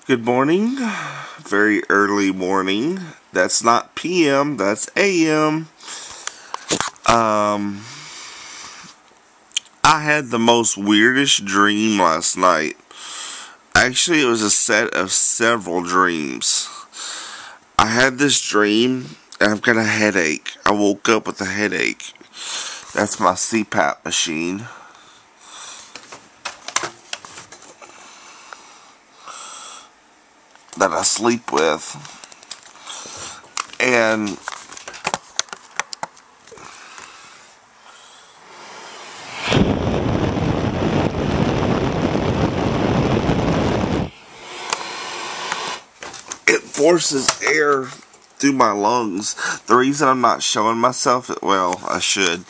Good morning. Very early morning. That's not PM, that's AM. I had the most weirdest dream last night. Actually, it was a set of several dreams. I had this dream, and I've got a headache. I woke up with a headache. That's my CPAP machine. That I sleep with. And it forces air through my lungs. The reason I'm not showing myself, well, I should.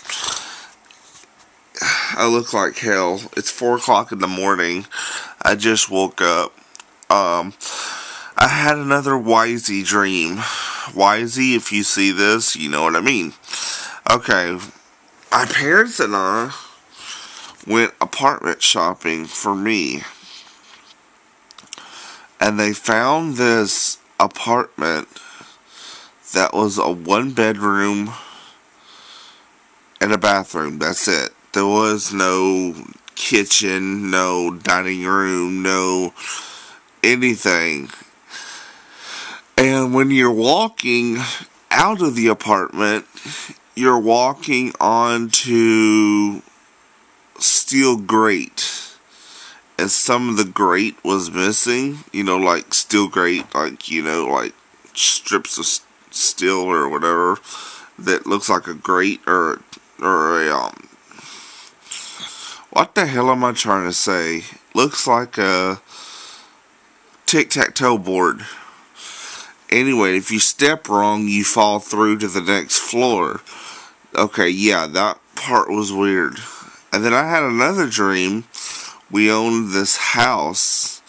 I look like hell. It's 4 o'clock in the morning. I just woke up. I had another YZ dream. YZ, if you see this, you know what I mean. Okay, my parents and I went apartment shopping for me. And they found this apartment that was a 1-bedroom and a bathroom. That's it. There was no kitchen, no dining room, no anything. And when you're walking out of the apartment, you're walking onto steel grate. And some of the grate was missing. Like steel grate, like strips of steel or whatever that looks like a grate or a what the hell am I trying to say? Looks like a tic-tac-toe board. Anyway, if you step wrong, you fall through to the next floor. Okay, yeah, that part was weird. And then I had another dream. We owned this house.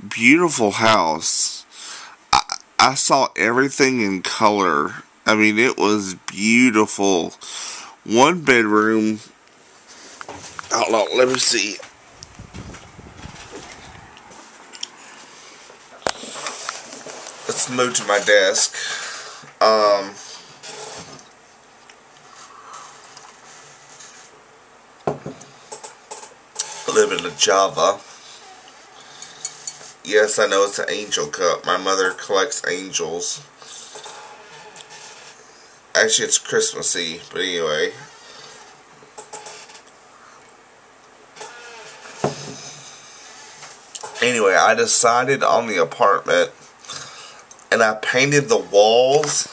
Beautiful house. I saw everything in color. I mean, it was beautiful. 1 bedroom. Hold on, let me see. Let's move to my desk. I live in a Java. Yes, I know it's an angel cup. My mother collects angels. Actually, it's Christmassy, but anyway. Anyway, I decided on the apartment, and I painted the walls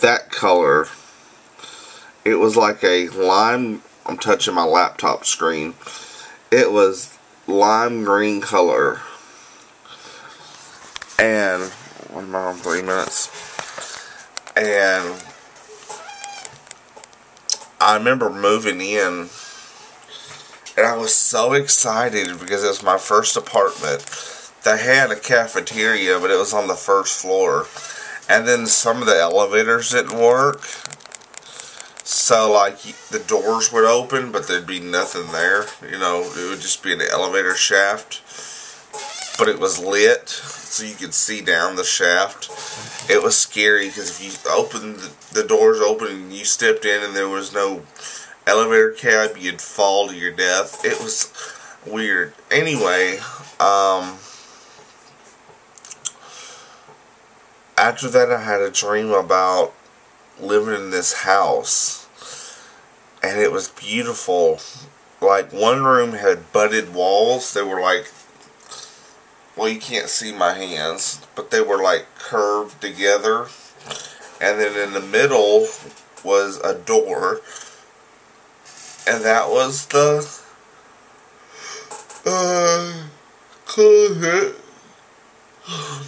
that color. It was like a lime. I'm touching my laptop screen. It was lime green color. And what am I on, 3 minutes? And I remember moving in, and I was so excited because it was my first apartment. They had a cafeteria, but it was on the first floor. And then some of the elevators didn't work. So, like, the doors would open, but there'd be nothing there. It would just be an elevator shaft. But it was lit, so you could see down the shaft. It was scary, because if you opened, the doors open and you stepped in and there was no elevator cab, you'd fall to your death. It was weird. Anyway, after that I had a dream about living in this house, and it was beautiful. Like, one room had butted walls. They were like, well, you can't see my hands, but they were like curved together, and then in the middle was a door, and that was the closet.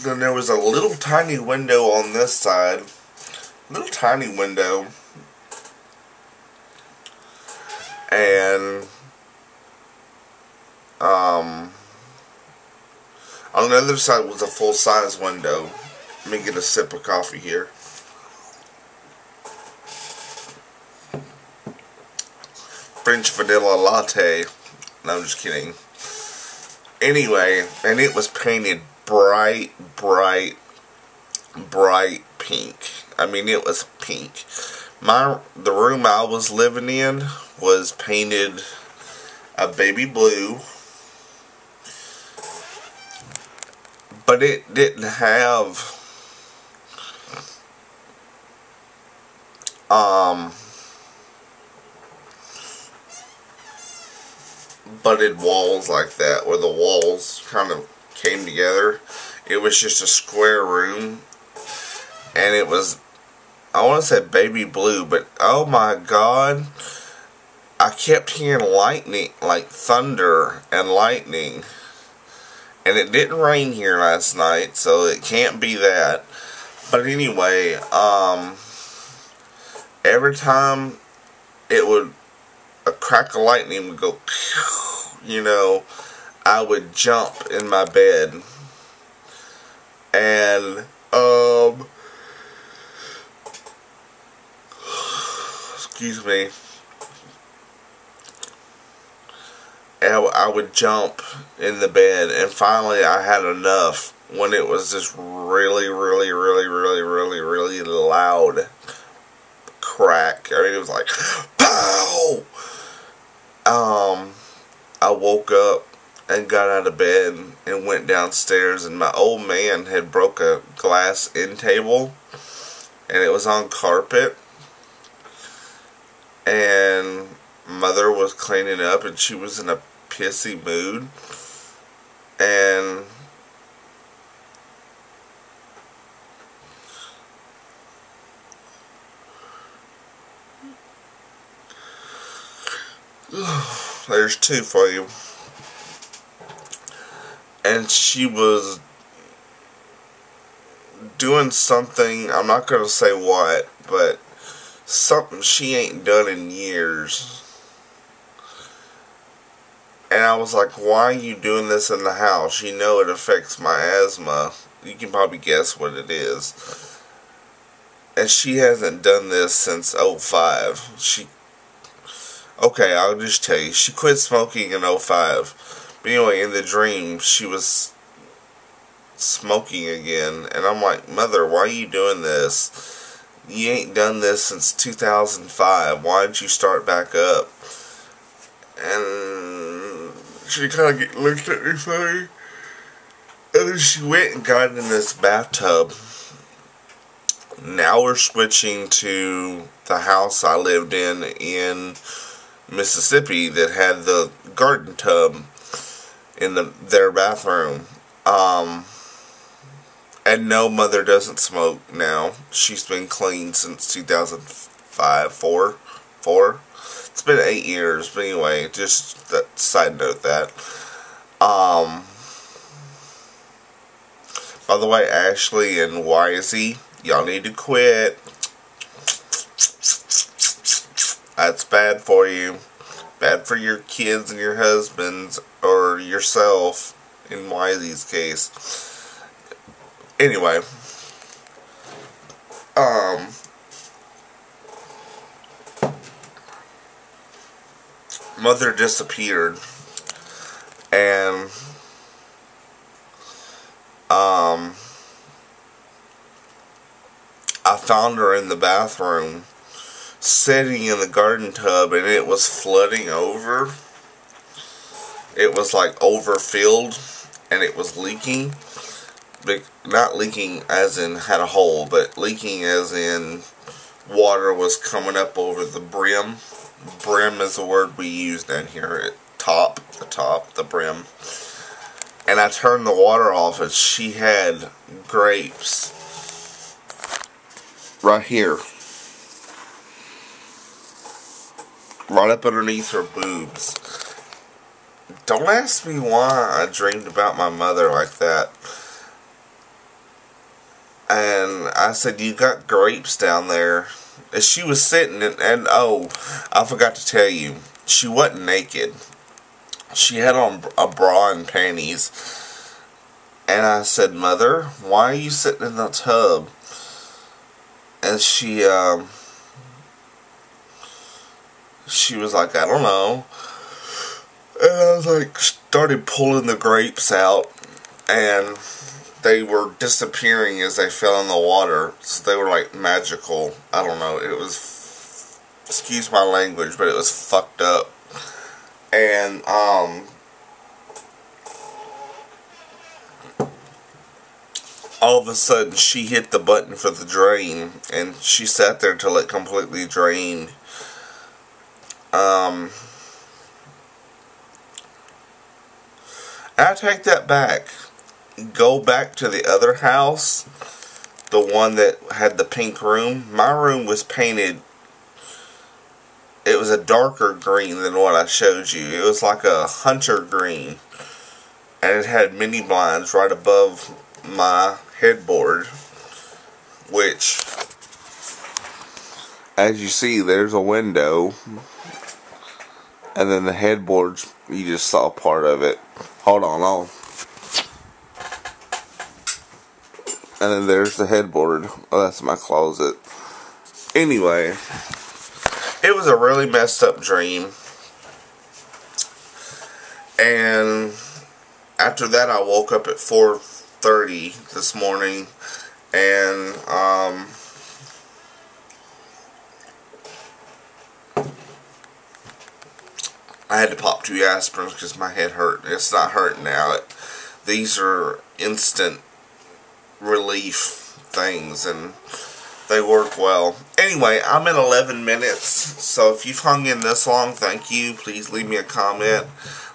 Then there was a little tiny window on this side. Little tiny window. And on the other side was a full-size window. Let me get a sip of coffee here. French vanilla latte. No, I'm just kidding. Anyway, and it was painted bright, bright, bright pink. I mean, it was pink. The room I was living in was painted a baby blue, but it didn't have butted walls like that, where the walls kind of came together. It was just a square room, and it was, I want to say baby blue, but oh my god, I kept hearing lightning, like thunder and lightning. And it didn't rain here last night, so it can't be that. But anyway, every time it would, a crack of lightning would go, you know, I would jump in my bed. And, excuse me. And I would jump in the bed, and finally I had enough when it was this really, really, really, really, really, really loud crack. I mean, it was like, pow! I woke up and got out of bed and went downstairs, and my old man had broke a glass end table, and it was on carpet, and Mother was cleaning up, and she was in a pissy mood, and there's two for you. And she was doing something, I'm not going to say what, but something she ain't done in years. And I was like, why are you doing this in the house? You know it affects my asthma. You can probably guess what it is. And she hasn't done this since '05. Okay, I'll just tell you. She quit smoking in '05. But anyway, in the dream, she was smoking again. And I'm like, Mother, why are you doing this? You ain't done this since 2005. Why did you start back up? And she kind of looked at me funny. And then she went and got in this bathtub. Now we're switching to the house I lived in Mississippi that had the garden tub in their bathroom. And no, Mother doesn't smoke now. She's been clean since 2005, 4. It's been 8 years, but anyway, just that side note that. By the way, Ashley and YZ, y'all need to quit. That's bad for you. Bad for your kids and your husbands, or yourself, in YZ's case. Anyway, Mother disappeared, and I found her in the bathroom sitting in the garden tub, and it was flooding over. It was like overfilled, and it was leaking. But not leaking as in had a hole, but leaking as in water was coming up over the brim. Brim is a word we use down here. The brim. And I turned the water off, and she had grapes right here, right up underneath her boobs. Don't ask me why I dreamed about my mother like that. And I said, you got grapes down there. And she was sitting, and oh, I forgot to tell you, she wasn't naked. She had on a bra and panties. And I said, Mother, why are you sitting in the tub? And she was like, I don't know. And I was like, started pulling the grapes out, and they were disappearing as they fell in the water. So they were like magical. I don't know. It was, excuse my language, but it was fucked up. And, all of a sudden she hit the button for the drain, and she sat there till it completely drained. I take that back. Go back to the other house, the one that had the pink room. My room was painted, it was a darker green than what I showed you. It was like a hunter green, and it had mini blinds right above my headboard, which, as you see, there's a window, and then the headboards, you just saw part of it. Hold on, and then there's the headboard. Oh, that's my closet. Anyway, it was a really messed up dream. And after that, I woke up at 4:30 this morning, and I had to pop 2 aspirins because my head hurt. It's not hurting now. These are instant relief things, and they work well. Anyway, I'm at 11 minutes, so if you've hung in this long, thank you. Please leave me a comment.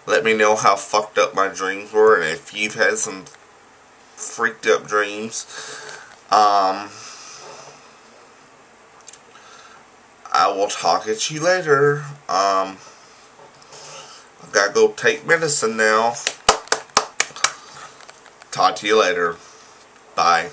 Let me know how fucked up my dreams were, and if you've had some freaked up dreams. I will talk at you later. I've got to go take medicine now. Talk to you later. Bye.